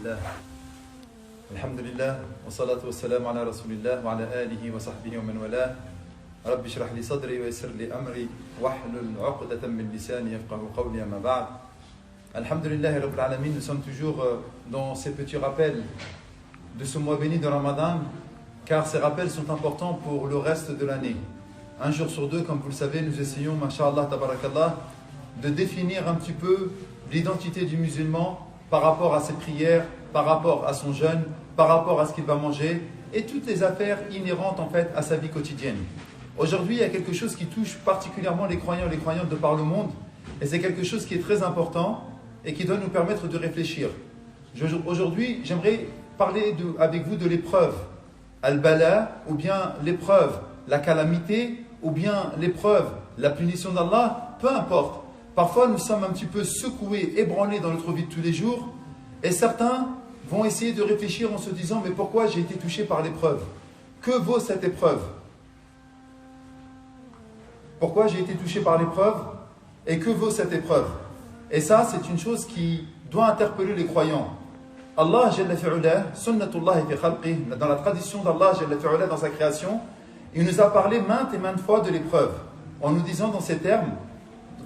الله الحمد لله والصلاة والسلام على رسول الله وعلى آله وصحبه ومن والاه رب اشرح لي صدري ويسر لي أمري واحلل عقدة من لساني يفقهوا قولي أما بعد. Alhamdulillah Rabbil Alamin, nous sommes toujours dans ces petits rappels de ce mois béni de Ramadan, car ces rappels sont importants pour le reste de l'année. Un jour sur deux, comme vous le savez, nous essayons, masha'Allah, tabarakallah, de définir un petit peu l'identité du musulman par rapport à ses prières, par rapport à son jeûne, par rapport à ce qu'il va manger et toutes les affaires inhérentes en fait à sa vie quotidienne. Aujourd'hui, il y a quelque chose qui touche particulièrement les croyants et les croyantes de par le monde, et c'est quelque chose qui est très important et qui doit nous permettre de réfléchir. Aujourd'hui, j'aimerais parler avec vous de l'épreuve, al-bala, ou bien l'épreuve, la calamité, ou bien l'épreuve, la punition d'Allah, peu importe. Parfois, nous sommes un petit peu secoués, ébranlés dans notre vie de tous les jours, et certains vont essayer de réfléchir en se disant « Mais pourquoi j'ai été touché par l'épreuve? Que vaut cette épreuve? Pourquoi j'ai été touché par l'épreuve? Et que vaut cette épreuve ?» Et ça, c'est une chose qui doit interpeller les croyants. Allah, Jalla fi'ula, sunnatullahi fi khalqih, dans la tradition d'Allah, Jalla fi'ula, dans sa création, il nous a parlé maintes et maintes fois de l'épreuve, en nous disant dans ces termes,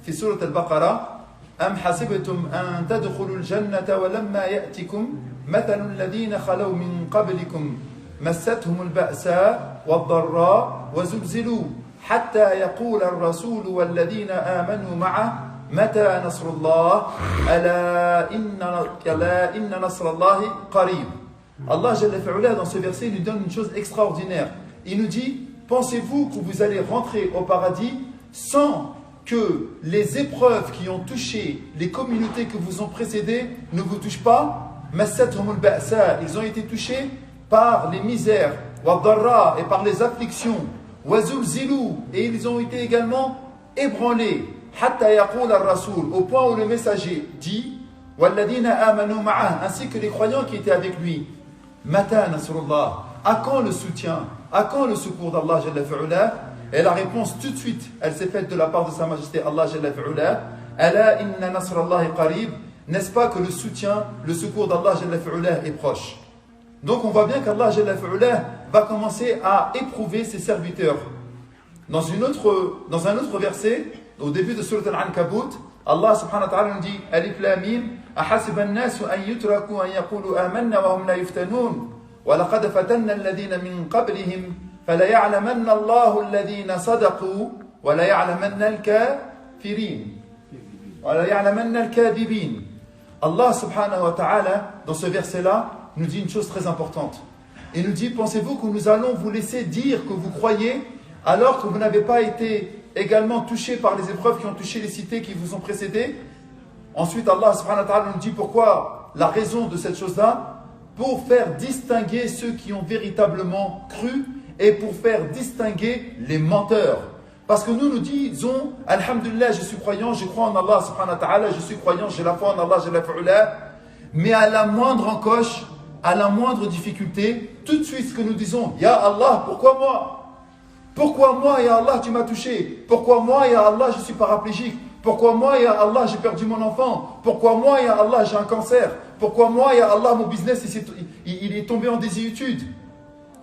في سورة البقرة أم حسبتم أن تدخلوا الجنة ولما يأتكم مثل الذين خلوا من قبلكم مستهم البأساء والضراء وزلزلوا حتى يقول الرسول والذين آمنوا معه متى نصر الله ألا إن نصر الله قريب. Allah Jalla fi'ula, dans ce verset, nous donne une chose extraordinaire. Il nous dit, pensez-vous que vous allez rentrer au paradis sans que les épreuves qui ont touché les communautés que vous ont précédées ne vous touchent pas? Ils ont été touchés par les misères, et par les afflictions, et ils ont été également ébranlés, au point où le messager dit, ainsi que les croyants qui étaient avec lui, à quand le soutien, à quand le secours d'Allah Jalla fi'ula? Et la réponse tout de suite, elle s'est faite de la part de Sa Majesté Allah Jalla fi'ula. Ala inna nasrallahi qarib. N'est-ce pas que le soutien, le secours d'Allah Jalla fi'ula est proche? Donc on voit bien qu'Allah Jalla fi'ula va commencer à éprouver ses serviteurs. Dans un autre verset, au début de Surat Al-Ankabut, Allah subhanahu wa ta'ala nous dit Alif Lam Mim ahasiba an-nasu an yutraku an yaqulu amanna wa hum la yuftanun wa laqad fatanna alladhina min qablihim فَلَيَعْلَمَنَّ اللَّهُ الَّذِينَ صَدَقُوا وَلَيَعْلَمَنَّ الْكَافِرِينَ وَلَيَعْلَمَنَّ الْكَاذِبِينَ. Allah subhanahu wa ta'ala, dans ce verset-là, nous dit une chose très importante. Il nous dit, pensez-vous que nous allons vous laisser dire que vous croyez alors que vous n'avez pas été également touchés par les épreuves qui ont touché les cités qui vous ont précédés? Ensuite, Allah subhanahu wa ta'ala nous dit pourquoi, la raison de cette chose-là, pour faire distinguer ceux qui ont véritablement cru et pour faire distinguer les menteurs. Parce que nous disons, Alhamdulillah, je suis croyant, je crois en Allah subhanahu wa ta'ala, je suis croyant, j'ai la foi en Allah, Jalla fi'ula. Mais à la moindre encoche, à la moindre difficulté, tout de suite ce que nous disons, Ya Allah, pourquoi moi? Pourquoi moi, Ya Allah, tu m'as touché? Pourquoi moi, Ya Allah, je suis paraplégique? Pourquoi moi, Ya Allah, j'ai perdu mon enfant? Pourquoi moi, Ya Allah, j'ai un cancer? Pourquoi moi, Ya Allah, mon business, il est tombé en désuétude?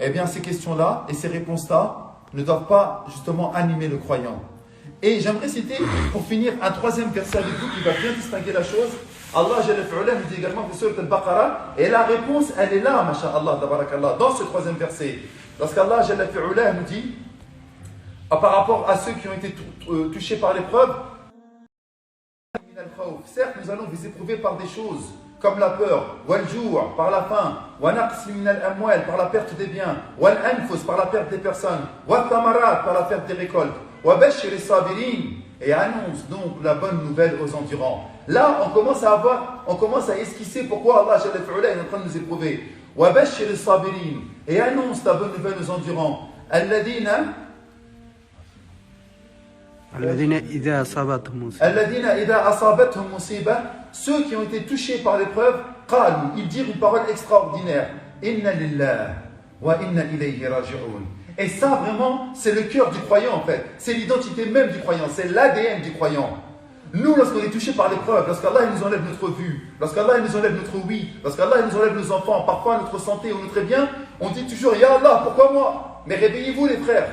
Eh bien, ces questions-là et ces réponses-là ne doivent pas justement animer le croyant. Et j'aimerais citer, pour finir, un troisième verset avec vous qui va bien distinguer la chose. Allah Jalla fi'ula nous dit également dans Surat Al-Baqarah, et la réponse, elle est là, masha'Allah, tabarakallah, dans ce troisième verset. Lorsqu'Allah Jalla fi'ula nous dit, par rapport à ceux qui ont été touchés par l'épreuve, certes, nous allons vous éprouver par des choses comme la peur, wal-jou' par la faim, wa naqs min al-amwal par la perte des biens, wal-anfus par la perte des personnes, wa-thamarat par la perte des récoltes, wa bashir as-sabirin, et annonce donc la bonne nouvelle aux endurants. Là, on commence à esquisser pourquoi Allah Jalla fi'ula est en train de nous éprouver. Wa bashir as-sabirin, et annonce la bonne nouvelle aux endurants. Alladhina idha asabathum musiba, ceux qui ont été touchés par l'épreuve, ils dirent une parole extraordinaire. Inna lillah wa inna ilayhi raji'un. Et ça vraiment, c'est le cœur du croyant en fait. C'est l'identité même du croyant, c'est l'ADN du croyant. Nous, lorsqu'on est touché par l'épreuve, lorsqu'Allah nous enlève notre vue, lorsqu'Allah nous enlève notre oui, lorsqu'Allah nous enlève nos enfants, parfois notre santé ou notre bien, on dit toujours, Ya Allah, pourquoi moi? Mais réveillez-vous les frères.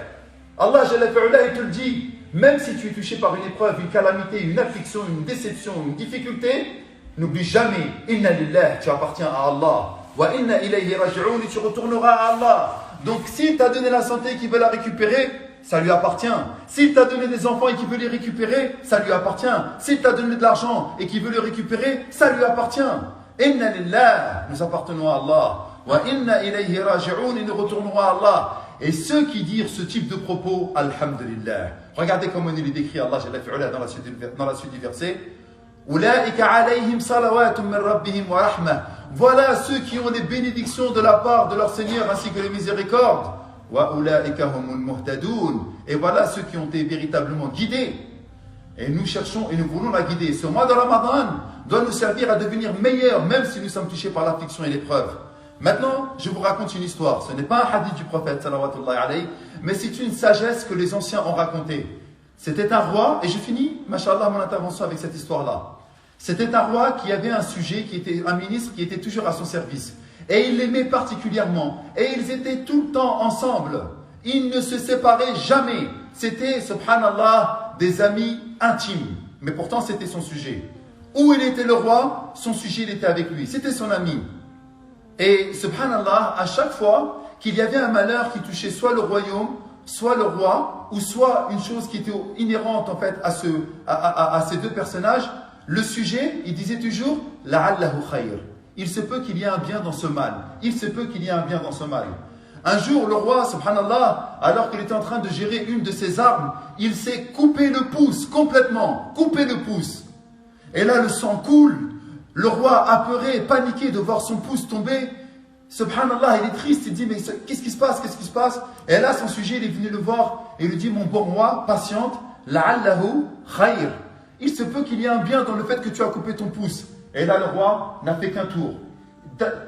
Allah, il te le dit, même si tu es touché par une épreuve, une calamité, une affliction, une déception, une difficulté, n'oublie jamais, Inna lillah, tu appartiens à Allah. Wa inna ilayhi raji'un, et tu retourneras à Allah. Donc s'il t'a donné la santé et qu'il veut la récupérer, ça lui appartient. S'il t'a donné des enfants et qu'il veut les récupérer, ça lui appartient. S'il t'a donné de l'argent et qu'il veut le récupérer, ça lui appartient. Inna lillah, nous appartenons à Allah. Wa inna ilayhi raji'un, et nous retournerons à Allah. Et ceux qui disent ce type de propos, alhamdulillah. Regardez comment il est décrit Allah dans la suite du verset. Ulaika alayhim salawatun min rabbihim wa rahmah. Voilà ceux qui ont les bénédictions de la part de leur Seigneur ainsi que les miséricordes. Wa ulaika humul muhtadoun. Et voilà ceux qui ont été véritablement guidés. Et nous cherchons et nous voulons la guider. Ce mois de Ramadan doit nous servir à devenir meilleurs, même si nous sommes touchés par l'affliction et l'épreuve. Maintenant, je vous raconte une histoire. Ce n'est pas un hadith du prophète, salawatullahi alayhi, mais c'est une sagesse que les anciens ont racontée. C'était un roi, et je finis, mashallah, mon intervention avec cette histoire-là. C'était un roi qui avait un sujet, qui était un ministre qui était toujours à son service. Et il l'aimait particulièrement. Et ils étaient tout le temps ensemble. Ils ne se séparaient jamais. C'était, subhanallah, des amis intimes. Mais pourtant, c'était son sujet. Où il était le roi, son sujet, il était avec lui. C'était son ami. Et subhanallah, à chaque fois qu'il y avait un malheur qui touchait soit le royaume, soit le roi, ou soit une chose qui était inhérente en fait à ces deux personnages, le sujet, il disait toujours « La'allahu khayr ». Il se peut qu'il y ait un bien dans ce mal. Il se peut qu'il y ait un bien dans ce mal. Un jour, le roi, subhanallah, alors qu'il était en train de gérer une de ses armes, il s'est coupé le pouce, complètement, coupé le pouce. Et là, le sang coule. Le roi, apeuré, paniqué de voir son pouce tomber, subhanallah, il est triste, il dit, mais qu'est-ce qui se passe, qu'est-ce qui se passe? Et là, son sujet, il est venu le voir et lui dit, mon bon roi, patiente, la'allahu khayr. Il se peut qu'il y ait un bien dans le fait que tu as coupé ton pouce. Et là, le roi n'a fait qu'un tour.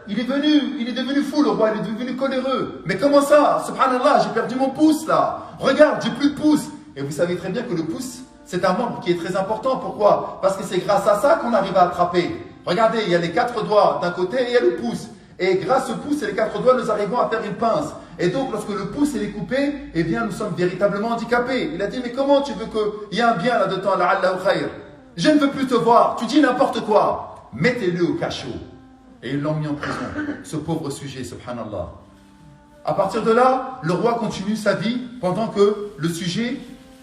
Il est devenu fou, le roi, il est devenu coléreux. Mais comment ça? Subhanallah, j'ai perdu mon pouce là. Regarde, j'ai plus de pouce. Et vous savez très bien que le pouce, c'est un membre qui est très important. Pourquoi? Parce que c'est grâce à ça qu'on arrive à attraper. Regardez, il y a les 4 doigts d'un côté et il y a le pouce. Et grâce au pouce et les 4 doigts, nous arrivons à faire une pince. Et donc, lorsque le pouce est coupé, eh bien, nous sommes véritablement handicapés. Il a dit, mais comment tu veux qu'il y ait un bien là-dedans, la'allahu khayr? Je ne veux plus te voir. Tu dis n'importe quoi. Mettez-le au cachot. Et ils l'ont mis en prison, ce pauvre sujet, subhanallah. À partir de là, le roi continue sa vie pendant que le sujet,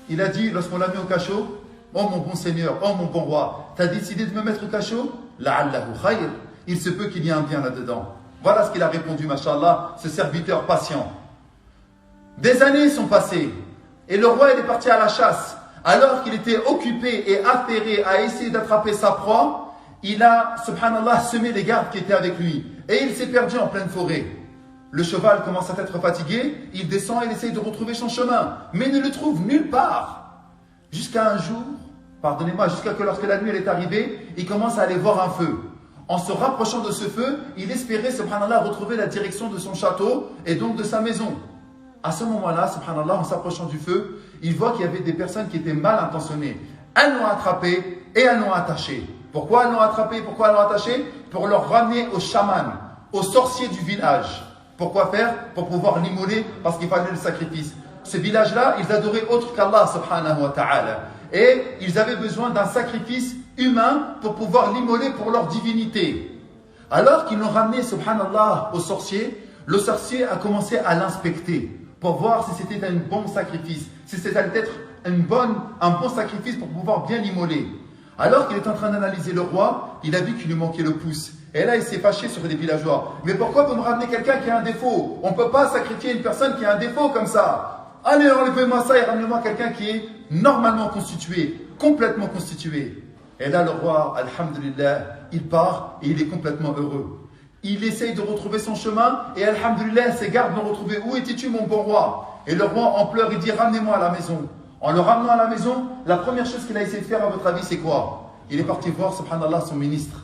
il a dit, lorsqu'on l'a mis au cachot, oh mon bon Seigneur, oh mon bon roi, tu as décidé de me mettre au cachot? La'allahu khayr. Il se peut qu'il y ait un bien là-dedans. Voilà ce qu'il a répondu, mashallah, ce serviteur patient. Des années sont passées et le roi il est parti à la chasse. Alors qu'il était occupé et affairé à essayer d'attraper sa proie, il a, subhanallah, semé les gardes qui étaient avec lui. Et il s'est perdu en pleine forêt. Le cheval commence à être fatigué, il descend et il essaye de retrouver son chemin, mais ne le trouve nulle part. Jusqu'à un jour, pardonnez-moi, jusqu'à que lorsque la nuit elle est arrivée, il commence à aller voir un feu. En se rapprochant de ce feu, il espérait, subhanallah, retrouver la direction de son château et donc de sa maison. À ce moment-là, subhanallah, en s'approchant du feu, il voit qu'il y avait des personnes qui étaient mal intentionnées. Elles l'ont attrapé et elles l'ont attaché. Pourquoi elles l'ont attrapé? Pourquoi elles l'ont attaché? Pour le ramener au chaman, au sorcier du village. Pourquoi faire? Pour pouvoir l'immoler, parce qu'il fallait le sacrifice. Ce village-là, ils adoraient autre qu'Allah, subhanahu wa ta'ala. Et ils avaient besoin d'un sacrifice humain pour pouvoir l'immoler pour leur divinité. Alors qu'ils l'ont ramené, subhanallah, au sorcier, le sorcier a commencé à l'inspecter pour voir si c'était un bon sacrifice, si c'était être un bon sacrifice pour pouvoir bien l'immoler. Alors qu'il est en train d'analyser le roi, il a vu qu'il lui manquait le pouce. Et là, il s'est fâché sur les villageois. Mais pourquoi vous me ramenez quelqu'un qui a un défaut? On ne peut pas sacrifier une personne qui a un défaut comme ça. Allez, enlevez-moi ça et ramenez-moi quelqu'un qui est normalement constitué, complètement constitué. Et là, le roi, alhamdulillah, il part et il est complètement heureux. Il essaye de retrouver son chemin et alhamdulillah, ses gardes l'ont retrouvé. Où étais-tu, mon bon roi? Et le roi en pleure, il dit, ramenez-moi à la maison. En le ramenant à la maison, la première chose qu'il a essayé de faire, à votre avis, c'est quoi? Il est parti voir, subhanallah, son ministre.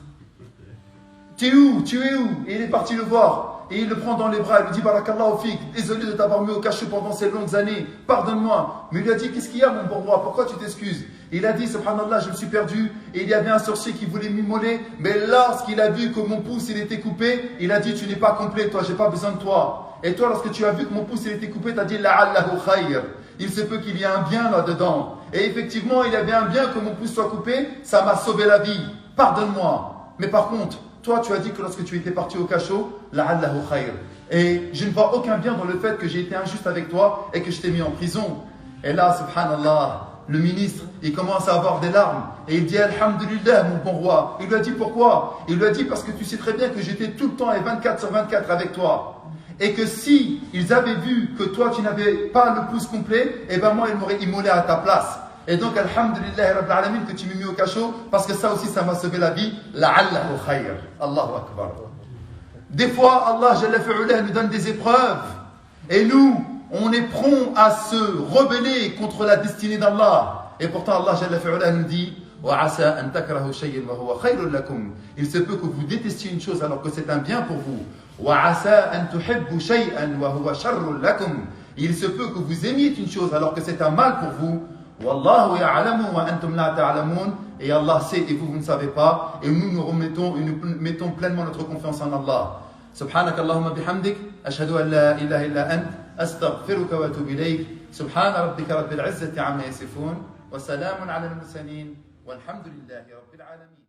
Tu es où? Tu es où? Et il est parti le voir. Et il le prend dans les bras, il lui dit Barakallahu fik, désolé de t'avoir mis au cachot pendant ces longues années, pardonne-moi. Mais il lui a dit qu'est-ce qu'il y a mon bon roi, pourquoi tu t'excuses? Il a dit subhanallah, je me suis perdu, et il y avait un sorcier qui voulait m'immoler, mais lorsqu'il a vu que mon pouce il était coupé, il a dit tu n'es pas complet, toi j'ai pas besoin de toi. Et toi lorsque tu as vu que mon pouce il était coupé, tu as dit la'allahu khayr. Il se peut qu'il y ait un bien là-dedans. Et effectivement, il y avait un bien que mon pouce soit coupé, ça m'a sauvé la vie. Pardonne-moi. Mais par contre, toi, tu as dit que lorsque tu étais parti au cachot, la'allahu khayr. Et je ne vois aucun bien dans le fait que j'ai été injuste avec toi et que je t'ai mis en prison. Et là, subhanallah, le ministre, il commence à avoir des larmes. Et il dit, alhamdulillah, mon bon roi. Il lui a dit pourquoi? Il lui a dit parce que tu sais très bien que j'étais tout le temps et 24 sur 24 avec toi. Et que si ils avaient vu que toi, tu n'avais pas le pouce complet, eh ben moi, ils m'auraient immolé à ta place. Et donc, alhamdulillah, Rabbil Alamin, que tu m'as mis au cachot, parce que ça aussi, ça m'a sauvé la vie. La'allahu khayr. Allahu Akbar. Des fois, Allah Jalla fi'ulah nous donne des épreuves. Et nous, on est prompt à se rebeller contre la destinée d'Allah. Et pourtant, Allah Jalla fi'ulah nous dit وَعَسَىٰ أَن تَكْرَهُ شَيْءٍ وَهُوَ خَيْرٌ لَكُمْ. Il se peut que vous détestiez une chose alors que c'est un bien pour vous. وَعَسَىٰ أَن تُحِبُّوا شَيْئًا وَهُوَ شَرٌّ لَكُمْ. Il se peut que vous aimiez une chose alors que c'est un mal pour vous. Wallahu ya'lamu wa antum la ta'lamun. Et Allah sait et vous ne savez pas. Et nous mettons pleinement notre confiance en Allah. سبحانك اللهم بحمدك أشهد أن لا إله إلا أنت أستغفرك وأتوب إليك سبحان ربك رب العزة عما يصفون وسلام على المرسلين والحمد لله رب العالمين.